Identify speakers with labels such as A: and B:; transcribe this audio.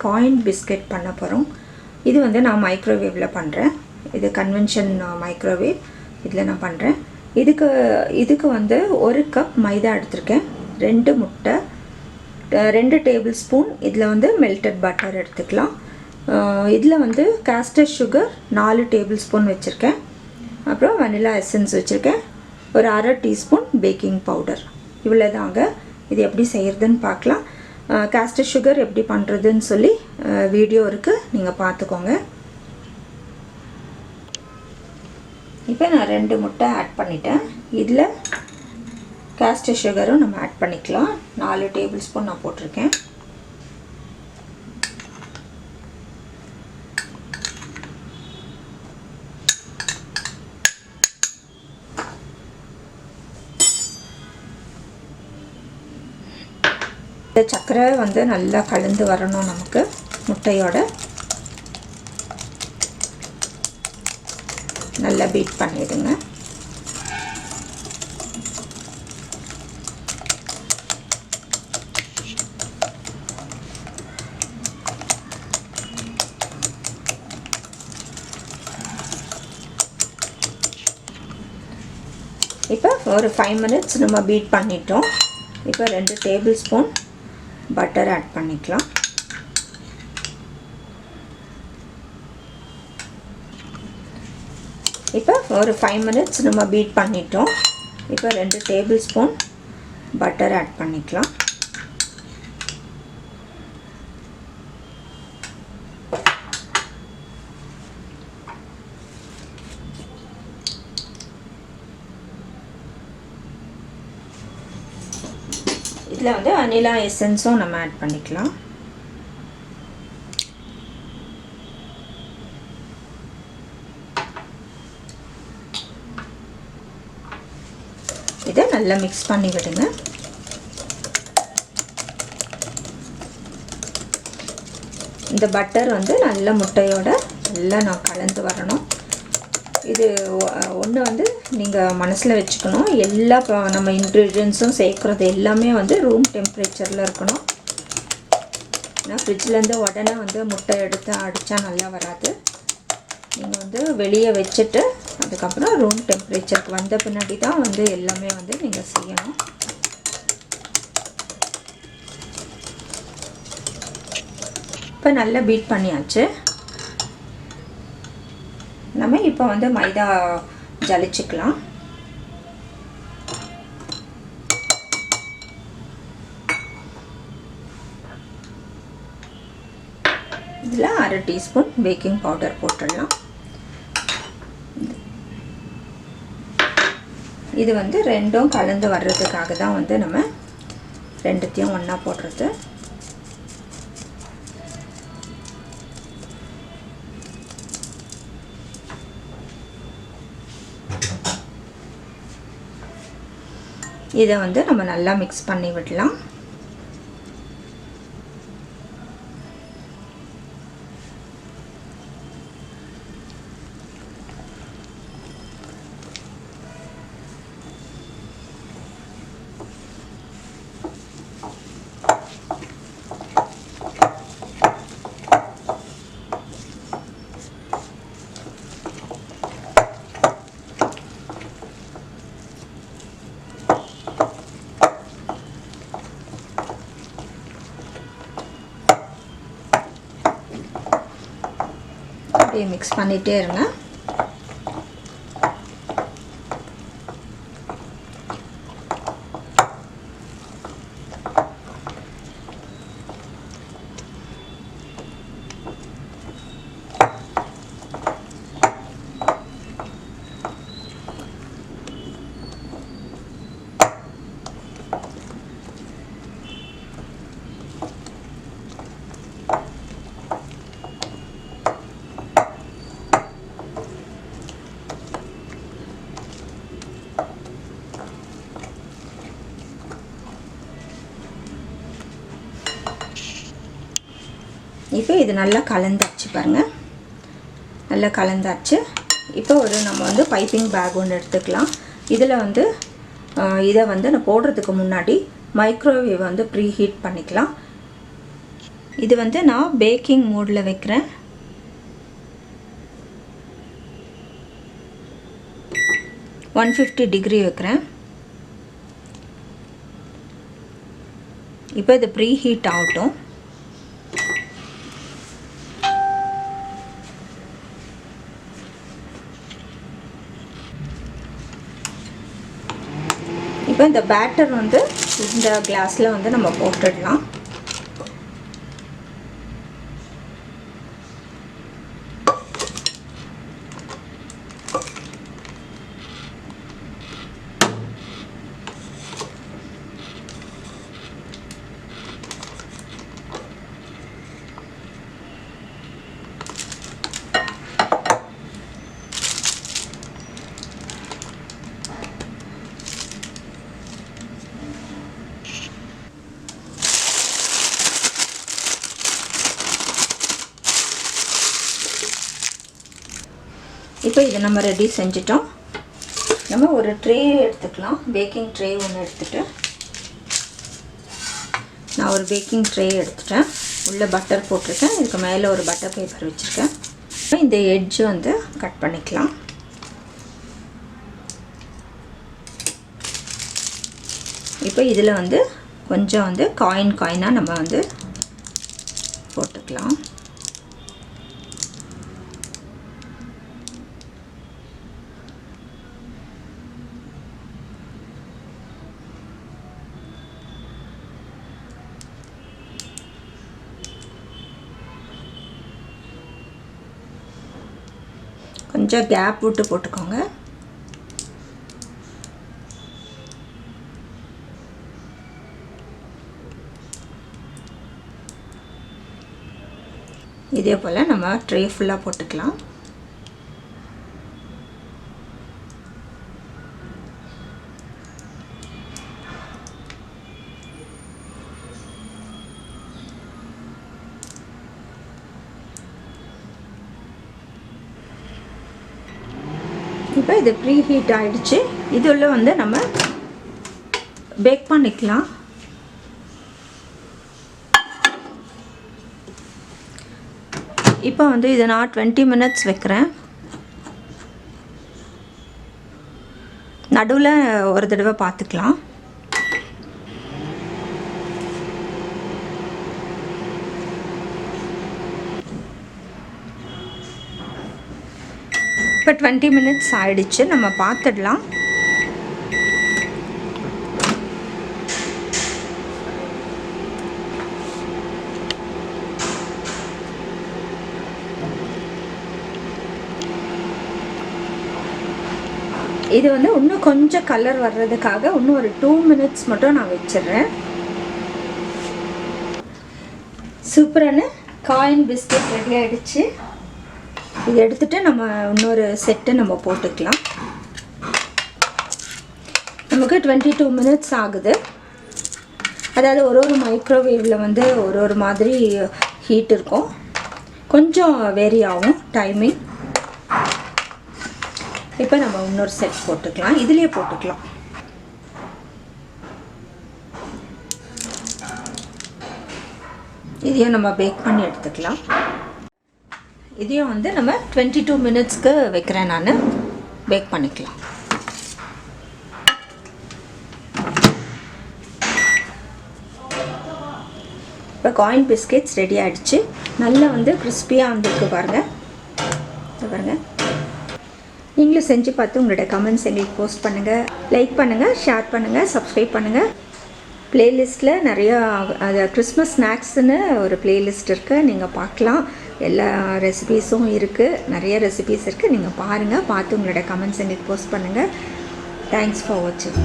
A: Coin biscuit பண்ண போகிறோம். இது வந்து நான் மைக்ரோவேவில் பண்ணுறேன். இது கன்வென்ஷன் மைக்ரோவேவ். இதில் நான் பண்ணுறேன். இதுக்கு வந்து 1 கப் மைதா எடுத்திருக்கேன், 2 முட்டை, 2 டேபிள் ஸ்பூன் இதில் வந்து மெல்டட் பட்டர் எடுத்துக்கலாம். இதில் வந்து காஸ்டர் சுகர் 4 டேபிள் ஸ்பூன் வச்சுருக்கேன். அப்புறம் வெனிலா எசன்ஸ் வச்சுருக்கேன். ஒரு 1/2 டீஸ்பூன் பேக்கிங் பவுடர். இவ்வளோ தாங்க. இது எப்படி செய்கிறதுன்னு பார்க்கலாம். காஸ்டர் சுகர் எப்படி பண்ணுறதுன்னு சொல்லி வீடியோ இருக்குது, நீங்கள் பார்த்துக்கோங்க. இப்போ நான் 2 முட்டை ஆட் பண்ணிட்டேன். இதில் காஸ்டர் சுகரும் நம்ம ஆட் பண்ணிக்கலாம். 4 டேபிள் ஸ்பூன் நான் போட்டிருக்கேன். இந்த சர்க்கரை வந்து நல்லா கலந்து வரணும் நமக்கு முட்டையோட. நல்லா பீட் பண்ணிடுங்க. இப்போ ஒரு 5 மினிட்ஸ் நம்ம பீட் பண்ணிட்டோம். இப்போ 2 டேபிள் ஸ்பூன் பட்டர் ஆட் பண்ணிக்கலாம். இப்போ ஒரு 5 மினிட்ஸ் நம்ம பீட் பண்ணிட்டோம். இப்போ 2 டேபிள் ஸ்பூன் பட்டர் ஆட் பண்ணிக்கலாம். இதில் வந்து வெனிலா எசன்ஸும் நம்ம ஆட் பண்ணிக்கலாம். இதை நல்லா மிக்ஸ் பண்ணி விடுங்க. இந்த பட்டர் வந்து நல்ல முட்டையோட நல்லா நான் கலந்து வரணும். இது ஒன்று வந்து நீங்கள் மனசில் வச்சுக்கணும், எல்லா நம்ம இன்க்ரீடியன்ஸும் சேர்க்குறது எல்லாமே வந்து ரூம் டெம்பரேச்சரில் இருக்கணும். ஏன்னா ஃப்ரிட்ஜ்லேருந்து உடனே வந்து முட்டை எடுத்து அடித்தா நல்லா வராது. நீங்கள் வந்து வெளியே வச்சுட்டு அதுக்கப்புறம் ரூம் டெம்பரேச்சருக்கு வந்த பின்னாடி தான் வந்து எல்லாமே வந்து நீங்கள் செய்யணும். இப்போ நல்லா பீட் பண்ணியாச்சு. நம்ம இப்போ வந்து மைதா ஜலிச்சுக்கலாம். இதில் 1/2 டீஸ்பூன் பேக்கிங் பவுடர் போட்டுடலாம். இது வந்து ரெண்டும் கலந்து வர்றதுக்காக தான் வந்து நம்ம ரெண்டுத்தையும் ஒன்றா போடுறது. இதை வந்து நம்ம நல்லா மிக்ஸ் பண்ணி விடலாம். அப்படியே மிக்ஸ் பண்ணிகிட்டே இருங்க. இப்போ இது நல்லா கலந்தாச்சு பாருங்கள், நல்லா கலந்தாச்சு. இப்போ ஒரு நம்ம வந்து பைப்பிங் பேக் ஒன்று எடுத்துக்கலாம். இதில் வந்து இதை வந்து நான் போடுறதுக்கு முன்னாடி மைக்ரோவேவ் வந்து ப்ரீ ஹீட் பண்ணிக்கலாம். இது வந்து நான் பேக்கிங் மோடில் வைக்கிறேன். $150 வைக்கிறேன். இப்போ இது ப்ரீ ஹீட் ஆகட்டும். இப்போ இந்த பேட்டர் வந்து இந்த கிளாஸில் வந்து நம்ம போட்டுடலாம். இப்போ இதை நம்ம ரெடி செஞ்சிட்டோம். நம்ம ஒரு ட்ரே எடுத்துக்கலாம். பேக்கிங் ட்ரே ஒன்று எடுத்துகிட்டு, நான் ஒரு பேக்கிங் ட்ரே எடுத்துட்டேன். உள்ளே பட்டர் போட்டிருக்கேன். இதுக்கு மேலே ஒரு பட்டர் பேப்பர் வச்சுருக்கேன். இந்த எட்ஜ் வந்து கட் பண்ணிக்கலாம். இப்போ இதில் வந்து கொஞ்சம் வந்து காயினாக நம்ம வந்து போட்டுக்கலாம். கொஞ்சம் கேப் விட்டு போட்டுக்கோங்க. இதே போல் நம்ம ட்ரே ஃபுல்லாக போட்டுக்கலாம். இப்போ இது ப்ரீ ஹீட் ஆகிடுச்சு. இதுள்ள வந்து நம்ம பேக் பண்ணிக்கலாம். இப்போ வந்து இதை நான் 20 minutes வைக்கிறேன். நடுவில் ஒரு தடவை பார்த்துக்கலாம். இப்போ 20 minutes ஆயிடுச்சு. நம்ம பார்த்துடலாம். இது வந்து இன்னும் கொஞ்சம் கலர் வர்றதுக்காக இன்னும் ஒரு 2 minutes மட்டும் நான் வச்சிடுறேன். சூப்பரான காயின் பிஸ்கட் ரெடி ஆகிடுச்சு. இது எடுத்துகிட்டு நம்ம இன்னொரு செட்டு நம்ம போட்டுக்கலாம். நமக்கு 22 minutes ஆகுது. அதாவது ஒரு மைக்ரோவேவில் வந்து ஒரு மாதிரி ஹீட் இருக்கும். கொஞ்சம் வேரி ஆகும் டைமிங். இப்போ நம்ம இன்னொரு செட் போட்டுக்கலாம். இதுலேயே போட்டுக்கலாம். இதையும் நம்ம பேக் பண்ணி எடுத்துக்கலாம். இதையும் வந்து நம்ம 22 minutesக்கு வைக்கிறேன். நான் பேக் பண்ணிக்கலாம். இப்போ காயின் பிஸ்கெட்ஸ் ரெடி ஆகிடுச்சு. நல்லா வந்து கிறிஸ்பியாக வந்துருக்கு பாருங்கள். பாருங்கள், நீங்களும் செஞ்சு பார்த்து உங்களோட கமெண்ட்ஸ் எங்களுக்கு போஸ்ட் பண்ணுங்கள். லைக் பண்ணுங்கள், ஷேர் பண்ணுங்கள், சப்ஸ்கிரைப் பண்ணுங்கள். ப்ளேலிஸ்ட்டில் நிறையா அது கிறிஸ்மஸ் ஸ்நாக்ஸ்னு ஒரு ப்ளேலிஸ்ட் இருக்குது. நீங்கள் பார்க்கலாம். எல்லா ரெசிபீஸும் இருக்குது. நிறைய ரெசிபீஸ் இருக்குது. நீங்கள் பாருங்கள். பார்த்து உங்களோட கமெண்ட்ஸ் எங்களுக்கு போஸ்ட் பண்ணுங்கள். தேங்க்ஸ் ஃபார் வாட்சிங்.